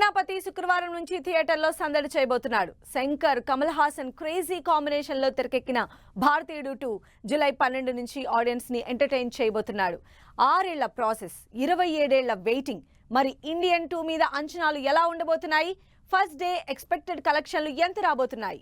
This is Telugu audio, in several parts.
సేనాపతి శుక్రవారం నుంచి థియేటర్లో సందడి చేయబోతున్నాడు. శంకర్ కమల్ హాసన్ క్రేజీ కాంబినేషన్ లో తెరకెక్కిన భారతీయుడు 2 జూలై 12 నుంచి ఆడియన్స్ ని ఎంటర్టైన్ చేయబోతున్నాడు. 6 ఏళ్ల ప్రాసెస్, 27 ఏళ్ల వెయిటింగ్. మరి ఇండియన్ 2 మీద అంచనాలు ఎలా ఉండబోతున్నాయి? ఫస్ట్ డే ఎక్స్పెక్టెడ్ కలెక్షన్లు ఎంత రాబోతున్నాయి?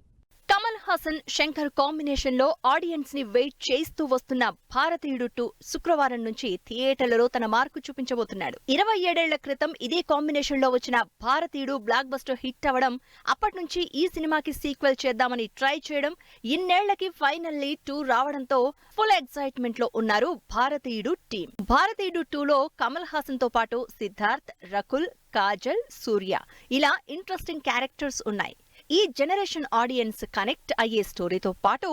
కమల్ హాసన్ శంకర్ కాంబినేషన్ లో ఆడియన్స్ ని వెయిట్ చేస్తూ వస్తున్న భారతీయుడు 2 శుక్రవారం నుంచి థియేటర్లలో తన మార్కు చూపించబోతున్నాడు. 27 ఏళ్ల క్రితం ఇదే కాంబినేషన్ లో వచ్చిన భారతీయుడు బ్లాక్ బస్టర్ హిట్ అవ్వడం, అప్పటి నుంచి ఈ సినిమాకి సీక్వెల్ చేద్దామని ట్రై చేయడం, ఇన్నేళ్లకి ఫైనల్లీ 2 రావడంతో ఫుల్ ఎక్సైట్మెంట్ లో ఉన్నారు భారతీయుడు టీం. భారతీయుడు 2 లో కమల్ హాసన్ తో పాటు సిద్ధార్థ్, రకుల్, కాజల్, సూర్య ఇలా ఇంట్రెస్టింగ్ క్యారెక్టర్స్ ఉన్నాయి. ఈ జనరేషన్ ఆడియన్స్ కనెక్ట్ అయ్యే స్టోరీతో పాటు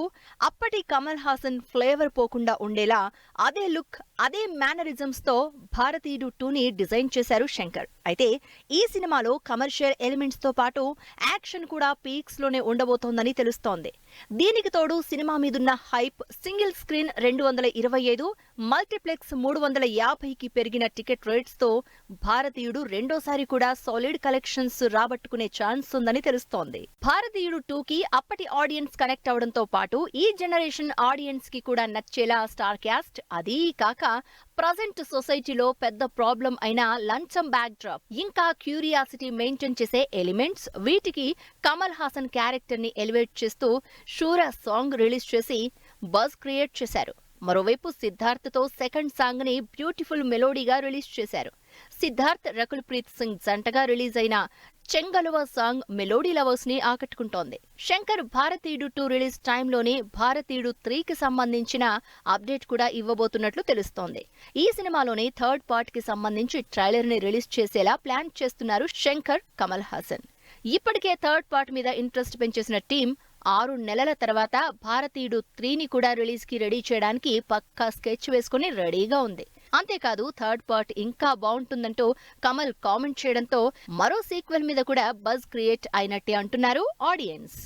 అప్పటి కమల్ హాసన్ ఫ్లేవర్ పోకుండా ఉండేలా అదే లుక్, అదే మేనరిజమ్స్ తో భారతీయుడు 2 ని డిజైన్ చేశారు శంకర్. అయితే ఈ సినిమాలో కమర్షియల్ ఎలిమెంట్స్ తో పాటు యాక్షన్ కూడా పీక్స్ లోనే ఉండబోతోందని తెలుస్తోంది. దీనికి తోడు సినిమా మీదున్న హైప్, సింగిల్ స్క్రీన్ 225, మల్టీప్లెక్స్ 350కి పెరిగిన టికెట్ రేట్స్ తో భారతీయుడు రెండోసారి కూడా సాలిడ్ కలెక్షన్స్ రాబట్టుకునే ఛాన్స్ ఉందని తెలుస్తోంది. భారతీయుడు 2 కి అప్పటి ఆడియన్స్ కనెక్ట్ అవడంతో పాటు ఈ జనరేషన్ ఆడియన్స్ కి కూడా నచ్చేలా స్టార్ క్యాస్ట్, అదీ కాక ప్రజెంట్ సొసైటీలో పెద్ద ప్రాబ్లం అయిన లంచం బ్యాక్ డ్రాప్, ఇంకా క్యూరియాసిటీ మెయింటైన్ చేసే ఎలిమెంట్స్, వీటికి కమల్ హాసన్ క్యారెక్టర్ ని ఎలివేట్ చేస్తూ షూర సాంగ్ రిలీజ్ చేసి బజ్ క్రియేట్ చేశారు. మరోవైపు సిద్ధార్థ్ తో సెకండ్ సాంగ్ ని బ్యూటిఫుల్ మెలోడీగా రిలీజ్ చేశారు. సిద్ధార్థ్, రకుల్ ప్రీత్ సింగ్ జంటగా రిలీజ్ అయిన చెంగలువ సాంగ్ మెలోడీ లవర్స్ ని ఆకట్టుకుంటోంది. శంకర్ భారతీయుడు 2 రిలీజ్ టైంలోనే భారతీయుడు 3కి సంబంధించిన అప్డేట్ కూడా ఇవ్వబోతున్నట్లు తెలుస్తోంది. ఈ సినిమాలోని థర్డ్ పార్ట్ కి సంబంధించి ట్రైలర్ ని రిలీజ్ చేసేలా ప్లాన్ చేస్తున్నారు శంకర్, కమల్ హాసన్. ఇప్పటికే థర్డ్ పార్ట్ మీద ఇంట్రెస్ట్ పెంచేసిన టీం 6 నెలల తర్వాత భారతీయుడు 3ని కూడా రిలీజ్ కి రెడీ చేయడానికి పక్కా స్కెచ్ వేసుకుని రెడీగా ఉంది. అంతేకాదు థర్డ్ పార్ట్ ఇంకా బాగుంటుందంటూ కమల్ కామెంట్ చేయడంతో మరో సీక్వెల్ మీద కూడా బజ్ క్రియేట్ అయినట్టే అంటున్నారు ఆడియన్స్.